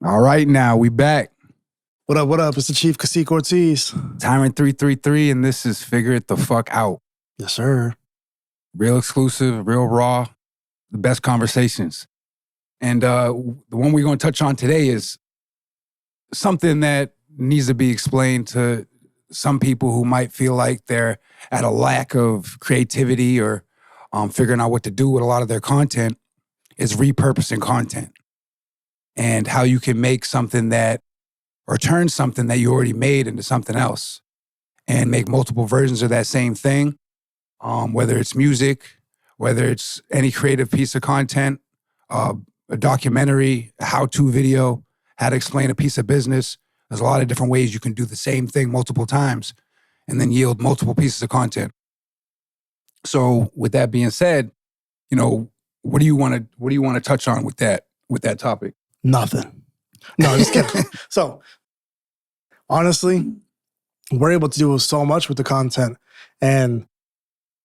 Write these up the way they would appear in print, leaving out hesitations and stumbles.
All right, now we back. What up, what up? It's the Chief Kaseek Ortiz. Tyrant333, and this is Figure It the Fuck Out. Yes, sir. Real exclusive, real raw, the best conversations. And the one we're going to touch on today is something that needs to be explained to some people who might feel like they're at a lack of creativity or figuring out what to do with a lot of their content, is repurposing content. And how you can make something that, or turn something that you already made into something else and make multiple versions of that same thing, whether it's music, whether it's any creative piece of content, a documentary, a how-to video, how to explain a piece of business. There's a lot of different ways you can do the same thing multiple times and then yield multiple pieces of content. So with that being said, what do you want to touch on with that topic? Nothing. No, just kidding. So, honestly, we're able to do so much with the content. And,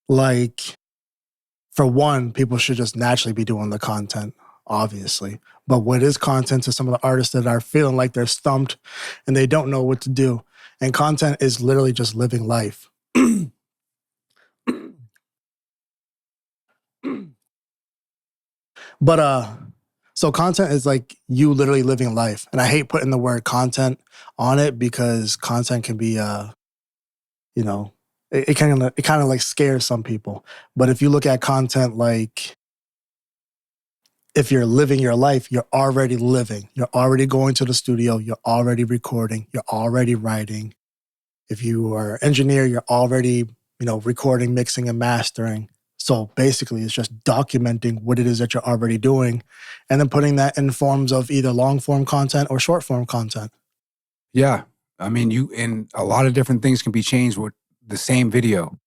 for one, people should just naturally be doing the content, obviously. But what is content to some of the artists that are feeling like they're stumped and they don't know what to do? And content is literally just living life. So content is like you literally living life. And I hate putting the word content on it because content can be, it kind of like scares some people. But if you look at content, like if you're living your life, you're already living. You're already going to the studio. You're already recording. You're already writing. If you are an engineer, you're already, recording, mixing, and mastering. So basically, it's just documenting what it is that you're already doing and then putting that in forms of either long-form content or short-form content. Yeah. I mean, and a lot of different things can be changed with the same video.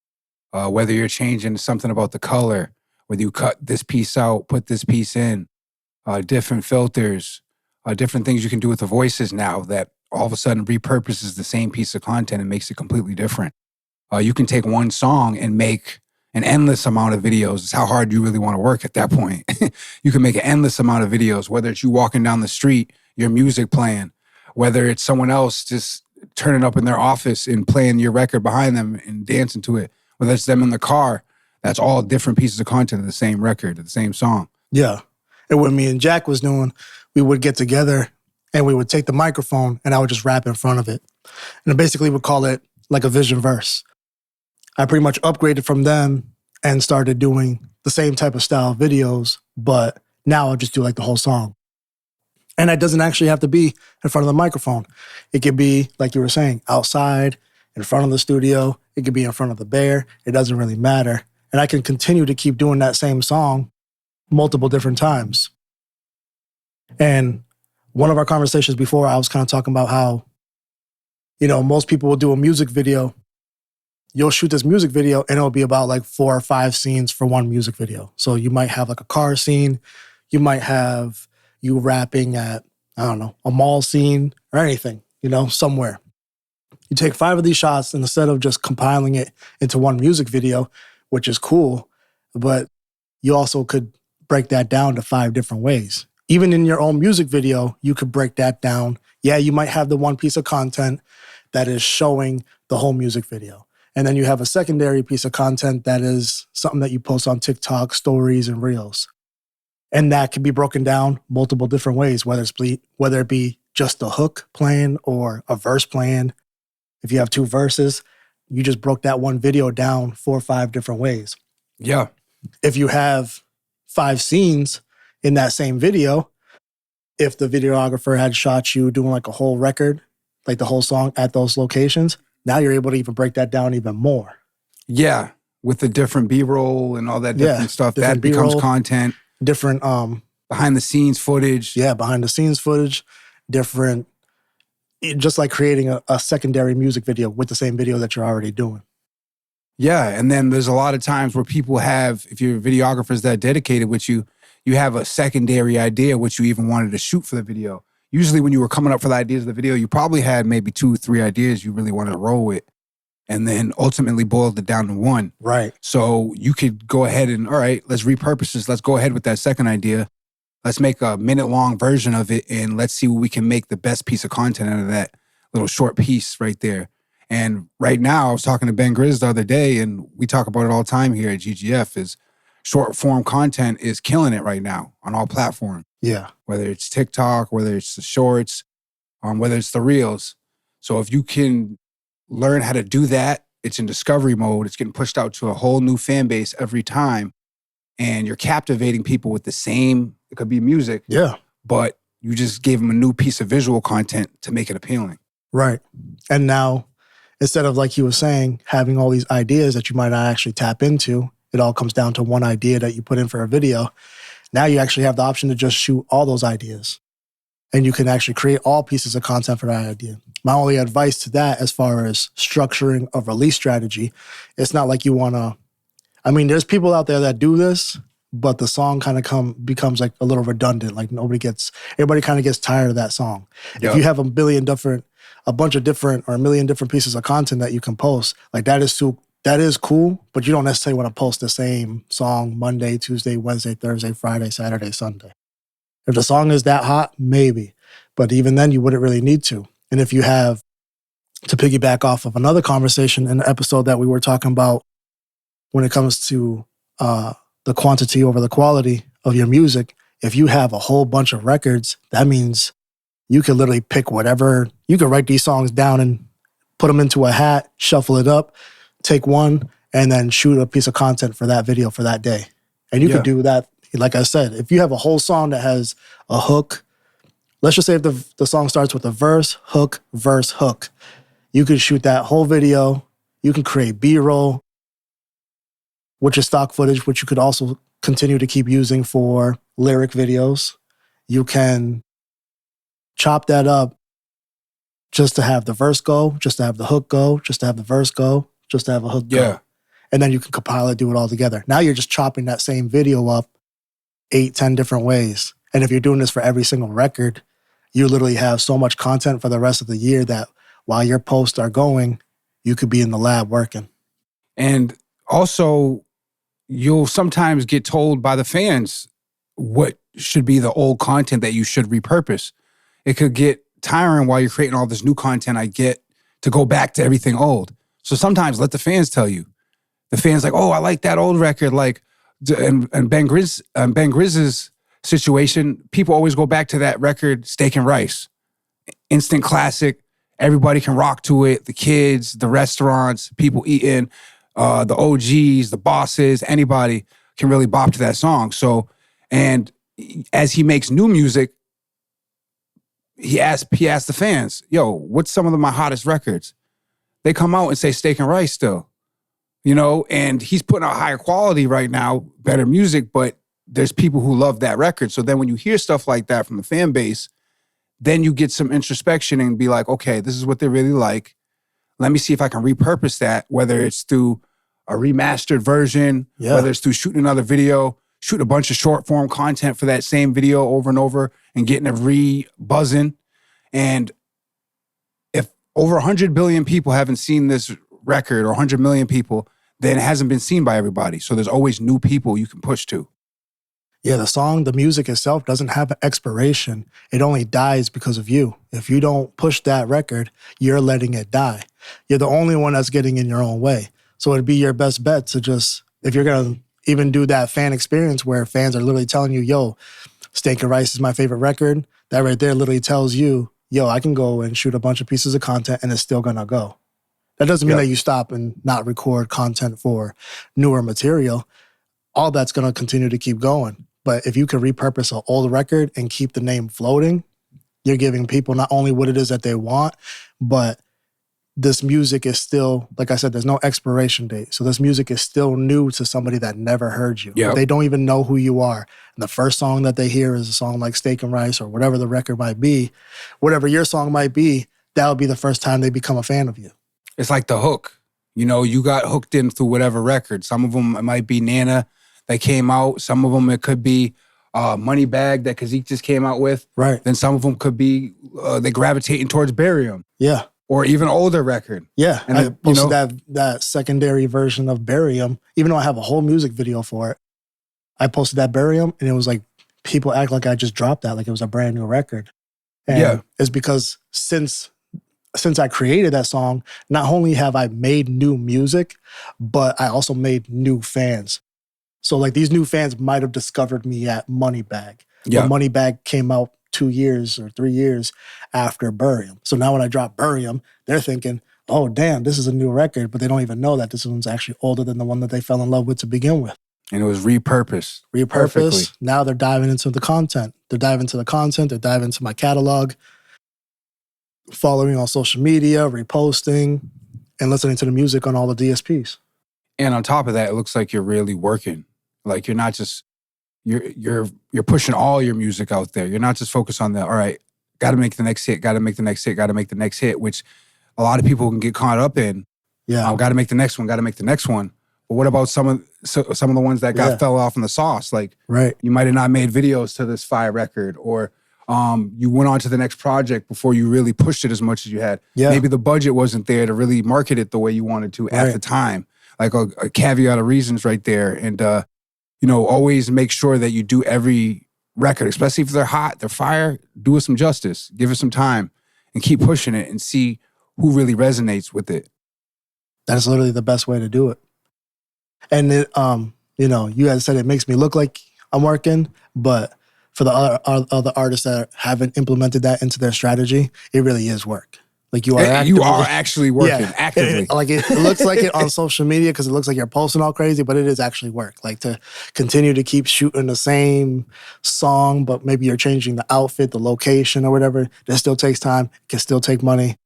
Whether you're changing something about the color, whether you cut this piece out, put this piece in, different filters, different things you can do with the voices now that all of a sudden repurposes the same piece of content and makes it completely different. You can take one song and make an endless amount of videos. It's how hard you really want to work at that point. You can make an endless amount of videos, whether it's you walking down the street, your music playing, whether it's someone else just turning up in their office and playing your record behind them and dancing to it, whether it's them in the car. That's all different pieces of content of the same record, of the same song. Yeah. And what me and Jack was doing, we would get together and we would take the microphone and I would just rap in front of it. And I basically would call it like a vision verse. I pretty much upgraded from them and started doing the same type of style of videos, but now I'll just do like the whole song. And it doesn't actually have to be in front of the microphone. It could be, like you were saying, outside, in front of the studio. It could be in front of the bear. It doesn't really matter. And I can continue to keep doing that same song multiple different times. And one of our conversations before, I was kind of talking about how, most people will do a music video. You'll shoot this music video and it'll be about like 4 or 5 scenes for one music video. So you might have like a car scene. You might have you rapping at, a mall scene or anything, somewhere. You take 5 of these shots and instead of just compiling it into one music video, which is cool, but you also could break that down to 5 different ways. Even in your own music video, you could break that down. Yeah, you might have the one piece of content that is showing the whole music video. And then you have a secondary piece of content that is something that you post on TikTok, stories, and reels. And that can be broken down multiple different ways, whether it be just a hook playing or a verse playing. If you have 2 verses, you just broke that one video down 4 or 5 different ways. Yeah. If you have 5 scenes in that same video, if the videographer had shot you doing like a whole record, like the whole song at those locations, now you're able to even break that down even more. Yeah, with the different B-roll and all that different stuff, that becomes content. Different behind-the-scenes footage. Yeah, behind-the-scenes footage. Different, just like creating a secondary music video with the same video that you're already doing. Yeah, and then there's a lot of times where people have, if your videographer's that dedicated with you, you have a secondary idea what you even wanted to shoot for the video. Usually when you were coming up for the ideas of the video, you probably had maybe 2 or 3 ideas you really wanted to roll with and then ultimately boiled it down to 1. Right. So you could go ahead and, all right, let's repurpose this. Let's go ahead with that second idea let's make a minute-long version of it, and let's see what we can make the best piece of content out of that little short piece right there. And right now, I was talking to Ben Grizz the other day, and we talk about it all the time here at GGF, is short-form content is killing it right now on all platforms. Yeah. Whether it's TikTok, whether it's the shorts, whether it's the reels. So if you can learn how to do that, it's in discovery mode. It's getting pushed out to a whole new fan base every time. And you're captivating people with the same, it could be music. Yeah. But you just gave them a new piece of visual content to make it appealing. Right. And now, instead of, like you were saying, having all these ideas that you might not actually tap into, it all comes down to one idea that you put in for a video. Now you actually have the option to just shoot all those ideas. And you can actually create all pieces of content for that idea. My only advice to that, as far as structuring a release strategy, it's not like you want to, I mean, there's people out there that do this, but the song kind of becomes like a little redundant. Like everybody kind of gets tired of that song. Yep. If you have a million different pieces of content that you can post, like that is cool, but you don't necessarily want to post the same song Monday, Tuesday, Wednesday, Thursday, Friday, Saturday, Sunday. If the song is that hot, maybe. But even then, you wouldn't really need to. And if you have, to piggyback off of another conversation in the episode that we were talking about when it comes to the quantity over the quality of your music, if you have a whole bunch of records, that means you could literally pick whatever. You could write these songs down and put them into a hat, shuffle it up, take one, and then shoot a piece of content for that video for that day. And you could do that. Like I said, if you have a whole song that has a hook, let's just say if the song starts with a verse, hook, verse, hook. You can shoot that whole video. You can create B-roll, which is stock footage, which you could also continue to keep using for lyric videos. You can chop that up just to have the verse go, just to have the hook go, just to have the verse go, just to have a hook go. And then you can compile it, do it all together. Now you're just chopping that same video up 8-10 different ways. And if you're doing this for every single record, you literally have so much content for the rest of the year that while your posts are going, you could be in the lab working. And also, you'll sometimes get told by the fans what should be the old content that you should repurpose. It could get tiring while you're creating all this new content. I get to go back to everything old. So sometimes let the fans tell you. The fans like, oh, I like that old record. Like, and Ben Grizz's situation, people always go back to that record, Steak and Rice. Instant classic. Everybody can rock to it. The kids, the restaurants, people eating, the OGs, the bosses, anybody can really bop to that song. So, and as he makes new music, he asked the fans, yo, what's some of my hottest records? They come out and say Steak and Rice still. You know, and he's putting out higher quality right now, better music, but there's people who love that record. So then when you hear stuff like that from the fan base, then you get some introspection and be like, okay, this is what they really like. Let me see if I can repurpose that, whether it's through a remastered version, whether it's through shooting another video, shooting a bunch of short form content for that same video over and over and getting it re-buzzing. And if over 100 billion people haven't seen this record, or 100 million people, then it hasn't been seen by everybody. So there's always new people you can push to. Yeah, the music itself doesn't have an expiration. It only dies because of you. If you don't push that record, you're letting it die. You're the only one that's getting in your own way. So it'd be your best bet to just, if you're going to even do that fan experience where fans are literally telling you, yo, Steak and Rice is my favorite record, that right there literally tells you, yo, I can go and shoot a bunch of pieces of content and it's still going to go. That doesn't mean that you stop and not record content for newer material. All that's going to continue to keep going. But if you can repurpose an old record and keep the name floating, you're giving people not only what it is that they want, but this music is still, like I said, there's no expiration date. So this music is still new to somebody that never heard you. Yep. They don't even know who you are. And the first song that they hear is a song like Steak and Rice or whatever the record might be. Whatever your song might be, that would be the first time they become a fan of you. It's like the hook. You know, you got hooked in through whatever record. Some of them, it might be Nana that came out. Some of them, it could be Money Bag that Kaseek just came out with. Right. Then some of them could be, they gravitating towards Barium. Yeah. Or even older record. Yeah. And I posted that secondary version of Barium, even though I have a whole music video for it. I posted that Barium and it was like, people act like I just dropped that, like it was a brand new record. And it's because since I created that song, not only have I made new music, but I also made new fans. So like these new fans might have discovered me at Moneybag. Yeah. But Moneybag came out 2 years or 3 years after Burium. So now when I drop Burium, they're thinking, oh, damn, this is a new record, but they don't even know that this one's actually older than the one that they fell in love with to begin with. And it was repurposed. Perfectly. Now they're diving into the content. They're diving into my catalog, following on social media, reposting, and listening to the music on all the DSPs. And on top of that, it looks like you're really working. Like you're not just, you're pushing all your music out there. You're not just focused on all right, got to make the next hit, got to make the next hit, which a lot of people can get caught up in. Yeah. Got to make the next one. But what about some of the ones that fell off in the sauce? Like, you might have not made videos to this fire record, or you went on to the next project before you really pushed it as much as you had. Yeah. Maybe the budget wasn't there to really market it the way you wanted to at the time. Like a caveat of reasons right there. And, always make sure that you do every record, especially if they're hot, they're fire, do it some justice, give it some time, and keep pushing it and see who really resonates with it. That's literally the best way to do it. And it, you guys said it makes me look like I'm working, but for the other artists that haven't implemented that into their strategy, it really is work. Like you are actually working actively. It looks like it on social media because it looks like you're posting all crazy, but it is actually work. Like to continue to keep shooting the same song, but maybe you're changing the outfit, the location or whatever. That still takes time. It can still take money.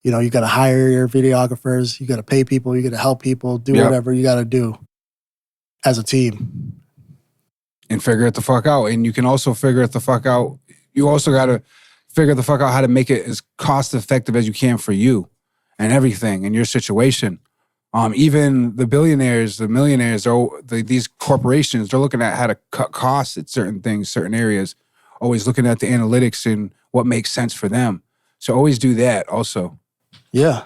You got to hire your videographers. You got to pay people. You got to help people. Do whatever you got to do as a team. And figure it the fuck out. And you can also figure it the fuck out. You also got to figure the fuck out how to make it as cost effective as you can for you and everything in your situation. Even the billionaires, the millionaires, these corporations, they're looking at how to cut costs at certain things, certain areas, always looking at the analytics and what makes sense for them. So always do that also. Yeah.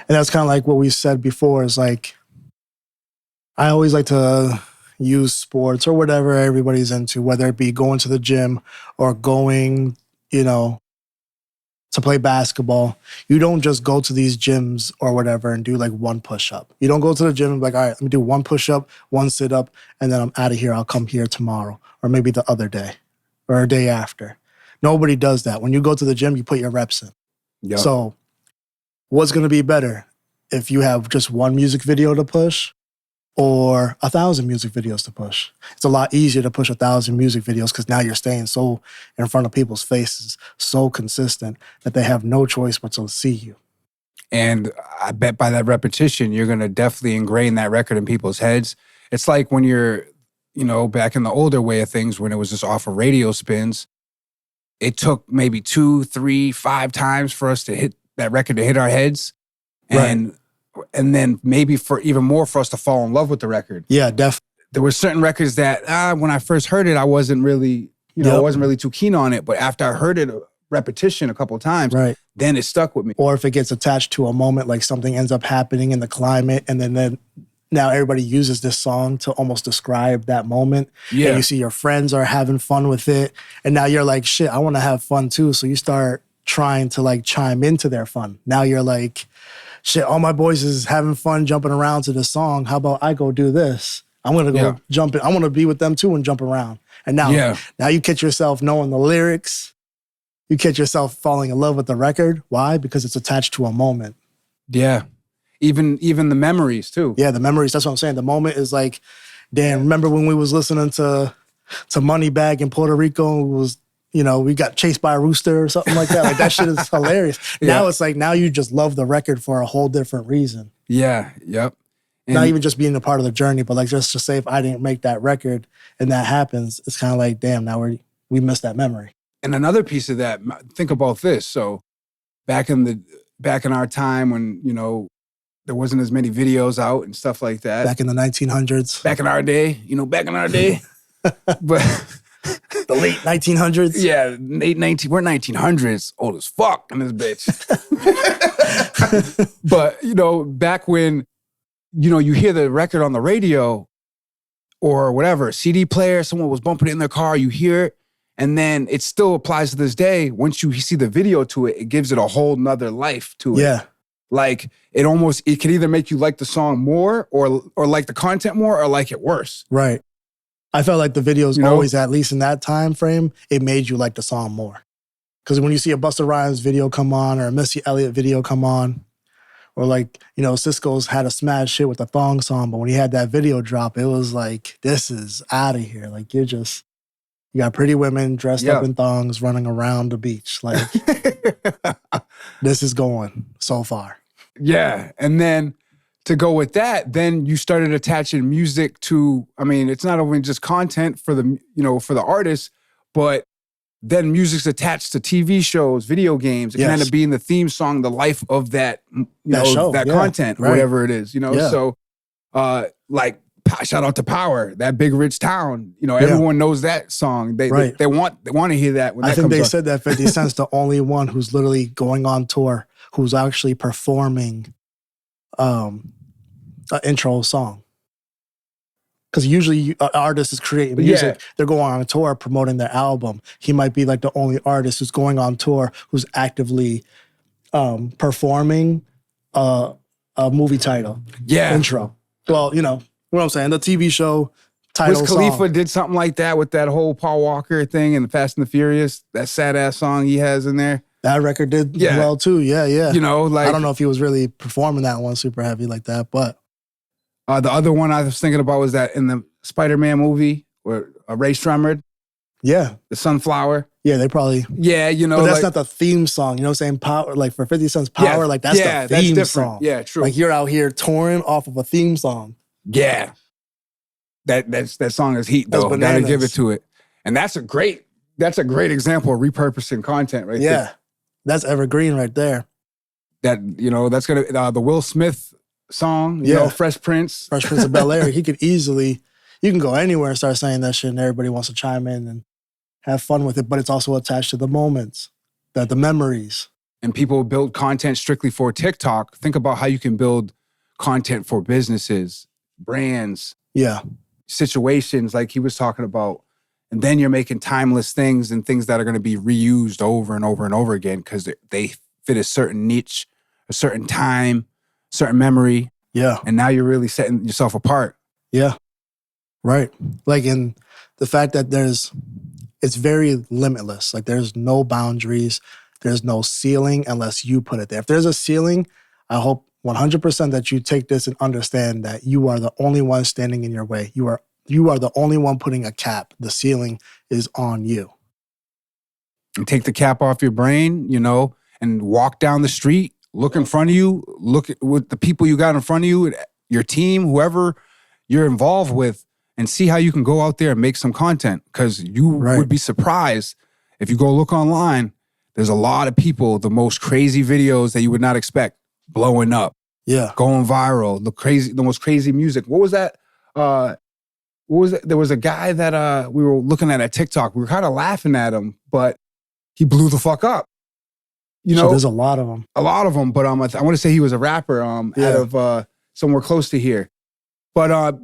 And that's kind of like what we said before is like, I always like to use sports or whatever everybody's into, whether it be going to the gym or going, to play basketball. You don't just go to these gyms or whatever and do like one push-up. You don't go to the gym and be like, all right, let me do one push-up, one sit-up, and then I'm out of here. I'll come here tomorrow or maybe the other day or a day after. Nobody does that. When you go to the gym, you put your reps in. Yep. So what's going to be better if you have just one music video to push or 1,000 music videos to push? It's a lot easier to push 1,000 music videos because now you're staying so in front of people's faces, so consistent that they have no choice but to see you. And I bet by that repetition, you're going to definitely ingrain that record in people's heads. It's like when you're, back in the older way of things, when it was just off of radio spins, it took maybe 2, 3, 5 times for us to hit that record to hit our heads. And then maybe for even more for us to fall in love with the record. Yeah, definitely. There were certain records that when I first heard it, I wasn't really, I wasn't really too keen on it. But after I heard it a repetition a couple of times, then it stuck with me. Or if it gets attached to a moment, like something ends up happening in the climate, and then now everybody uses this song to almost describe that moment. Yeah. And you see your friends are having fun with it. And now you're like, shit, I want to have fun too. So you start trying to like chime into their fun. Now you're like, shit, all my boys is having fun jumping around to the song. How about I go do this? I'm going to go jump in. I want to be with them too and jump around. And now you catch yourself knowing the lyrics. You catch yourself falling in love with the record. Why? Because it's attached to a moment. Yeah. Even the memories too. Yeah, the memories. That's what I'm saying. The moment is like, damn, remember when we was listening to Moneybag in Puerto Rico and we got chased by a rooster or something like that. Like that shit is hilarious. Now it's like, now you just love the record for a whole different reason. Yeah, yep. And not even just being a part of the journey, but like just to say if I didn't make that record and that happens, it's kind of like, damn, now we missed that memory. And another piece of that, think about this. So back in our time when, there wasn't as many videos out and stuff like that. Back in the 1900s. Back in our day. But the late 1900s? Yeah, we're 1900s, old as fuck in this bitch. But, back when, you hear the record on the radio, or whatever, CD player, someone was bumping it in their car, you hear it, and then it still applies to this day. Once you see the video to it, it gives it a whole nother life to it. Yeah. Like it can either make you like the song more or like the content more or like it worse. Right. I felt like the videos always, at least in that time frame, it made you like the song more. Because when you see a Busta Rhymes video come on or a Missy Elliott video come on, or like, Cisco's had a smash hit with a thong song, but when he had that video drop, it was like, this is out of here. Like you got pretty women dressed up in thongs running around the beach. Like this is going so far. Yeah. And then to go with that, then you started attaching music to, it's not only just content for the, for the artist, but then music's attached to TV shows, video games. It can end up being the theme song, the life of that, that content, whatever it is, So, like, shout out to Power, that Big Rich Town. Everyone knows that song. They want to hear that when that comes on. I think they said that 50 Cent's the only one who's literally going on tour, who's actually performing an intro song. Because usually an artist is creating music. They're going on a tour promoting their album. He might be like the only artist who's going on tour who's actively performing a movie title intro. Well, what I'm saying, the TV show title Wiz Khalifa did something like that with that whole Paul Walker thing and the Fast and the Furious, that sad-ass song he has in there. That record did well too, yeah. I don't know if he was really performing that one super heavy like that, but... the other one I was thinking about was that in the Spider-Man movie, where Ray Shremmerd. Yeah. The Sunflower. Yeah, they probably... Yeah, But that's not the theme song, you know what I'm saying? Power, like for 50 Cent's Power, like that's the theme song. Yeah, true. Like you're out here touring off of a theme song. Yeah. That song is heat, though. Gotta give it to it. And that's a great example of repurposing content right there. Yeah. That's evergreen right there. That's gonna the Will Smith song, Fresh Prince. Fresh Prince of Bel-Air. He could easily, you can go anywhere and start saying that shit and everybody wants to chime in and have fun with it, but it's also attached to the moments, the memories. And people build content strictly for TikTok. Think about how you can build content for businesses, brands, situations like he was talking about. And then you're making timeless things and things that are going to be reused over and over and over again because they fit a certain niche, a certain time, certain memory. Yeah. And now you're really setting yourself apart. Yeah. Right. Like in the fact that it's very limitless. Like there's no boundaries. There's no ceiling unless you put it there. If there's a ceiling, I hope 100% that you take this and understand that you are the only one standing in your way. You are the only one putting a cap. The ceiling is on you. And take the cap off your brain, and walk down the street, look in front of you, look at with the people you got in front of you, your team, whoever you're involved with, and see how you can go out there and make some content. Because you would be surprised if you go look online, there's a lot of people, the most crazy videos that you would not expect, blowing up. Yeah. Going viral, the most crazy music. What was that? There was a guy that we were looking at TikTok. We were kind of laughing at him, but he blew the fuck up. So there's a lot of them. A lot of them, but I want to say he was a rapper out of somewhere close to here. But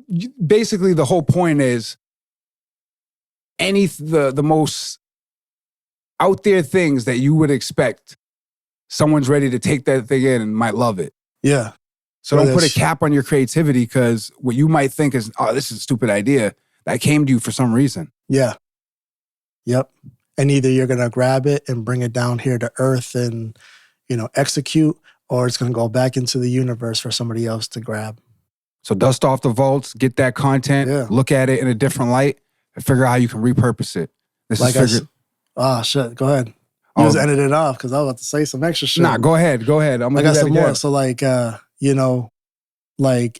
basically the whole point is the most out there things that you would expect, someone's ready to take that thing in and might love it. Yeah. So don't put a cap on your creativity because what you might think is, this is a stupid idea, that came to you for some reason. Yeah. Yep. And either you're going to grab it and bring it down here to earth and, execute, or it's going to go back into the universe for somebody else to grab. So dust off the vaults, get that content, look at it in a different light, and figure out how you can repurpose it. Shit. Go ahead. You just ended it off because I was about to say some extra shit. Nah, go ahead. I'm going to do that some again. More. So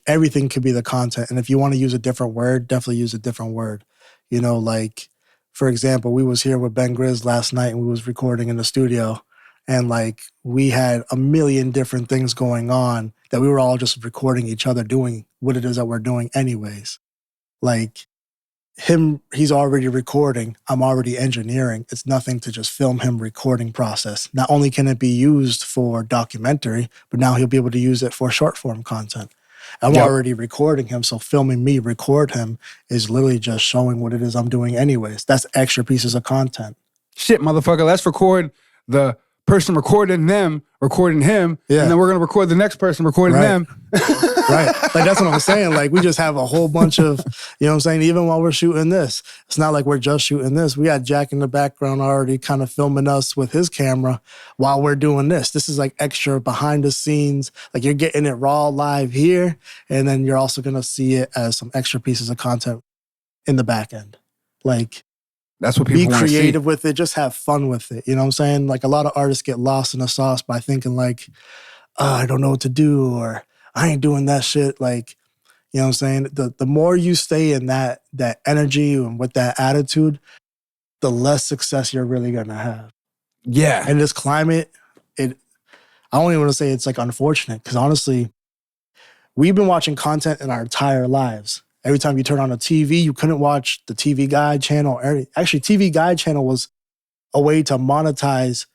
everything could be the content. And if you want to use a different word, definitely use a different word. For example, we was here with Ben Grizz last night and we was recording in the studio. And we had a million different things going on that we were all just recording each other doing what it is that we're doing anyways. He's already recording. I'm already engineering. It's nothing to just film him recording process. Not only can it be used for documentary, but now he'll be able to use it for short form content. I'm Yep. already recording him, so filming me record him is literally just showing what it is I'm doing anyways. That's extra pieces of content. Shit, motherfucker, let's record the person recording him, and then we're gonna record the next person recording them. Right. Like, that's what I'm saying. Like, we just have a whole bunch of, you know what I'm saying? Even while we're shooting this, it's not like we're just shooting this. We got Jack in the background already kind of filming us with his camera while we're doing this. This is like extra behind the scenes. Like, you're getting it raw live here, and then you're also going to see it as some extra pieces of content in the back end. Like, that's what people want to see. Be creative with it. Just have fun with it. You know what I'm saying? Like, a lot of artists get lost in the sauce by thinking like, I don't know what to do, or I ain't doing that shit. Like, you know what I'm saying? The more you stay in that energy and with that attitude, the less success you're really going to have. Yeah. And this climate, I don't even want to say it's like unfortunate, because honestly, we've been watching content in our entire lives. Every time you turn on a TV, you couldn't watch the TV Guide channel. Actually, TV Guide channel was a way to monetize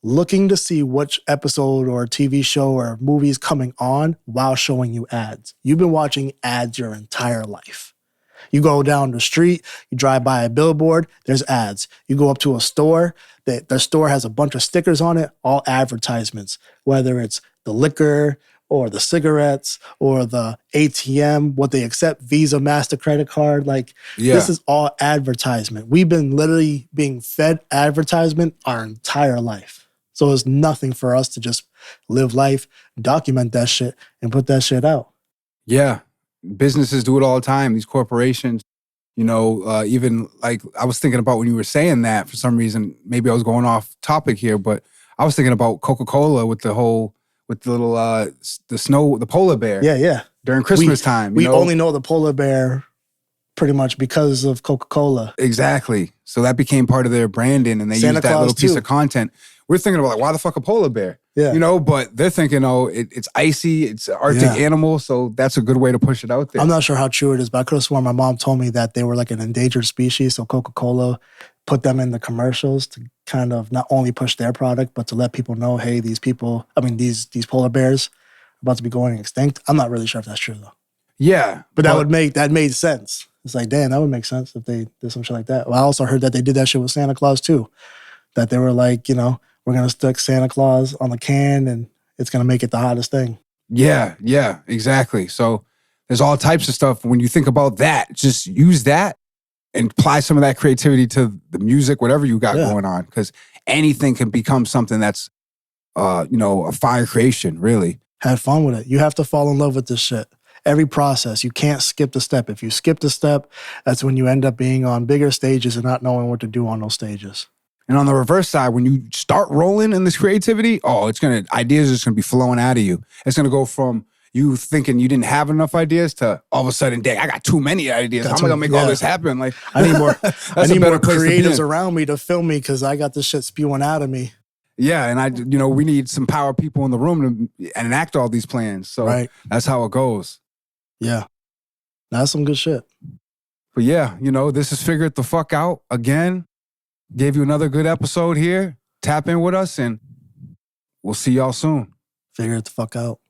looking to see which episode or TV show or movie is coming on while showing you ads. You've been watching ads your entire life. You go down the street, you drive by a billboard, there's ads. You go up to a store, the store has a bunch of stickers on it, all advertisements, whether it's the liquor or the cigarettes or the ATM, what they accept, Visa, Master credit card. Like, This is all advertisement. We've been literally being fed advertisement our entire life. So it's nothing for us to just live life, document that shit, and put that shit out. Yeah. Businesses do it all the time. These corporations, you know, even like I was thinking about when you were saying that, for some reason, maybe I was going off topic here, but I was thinking about Coca-Cola with the little, the polar bear. Yeah. During Christmas time. We only know the polar bear pretty much because of Coca-Cola. Exactly. So that became part of their branding, and they used that little piece of content. We're thinking about, like, why the fuck a polar bear? Yeah. You know, but they're thinking, it's icy, it's an Arctic animal, so that's a good way to push it out there. I'm not sure how true it is, but I could have sworn my mom told me that they were like an endangered species, so Coca-Cola put them in the commercials to kind of not only push their product, but to let people know, hey, these polar bears are about to be going extinct. I'm not really sure if that's true, though. Yeah. But that made sense. It's like, damn, that would make sense if they did some shit like that. Well, I also heard that they did that shit with Santa Claus, too. That they were like, you know, we're going to stick Santa Claus on the can and it's going to make it the hottest thing. Yeah, exactly. So there's all types of stuff. When you think about that, just use that and apply some of that creativity to the music, whatever you got going on. Because anything can become something that's, a fire creation, really. Have fun with it. You have to fall in love with this shit. Every process, you can't skip the step. If you skip the step, that's when you end up being on bigger stages and not knowing what to do on those stages. And on the reverse side, when you start rolling in this creativity, ideas are just gonna be flowing out of you. It's gonna go from you thinking you didn't have enough ideas to all of a sudden, dang, I got too many ideas. How am I gonna make all this happen? Like, I need more. I need more creatives around me to film me because I got this shit spewing out of me. Yeah, and we need some power people in the room to enact all these plans. So that's how it goes. Yeah, that's some good shit. But yeah, this is Figure It the Fuck Out again. Gave you another good episode here. Tap in with us and we'll see y'all soon. Figure it the fuck out.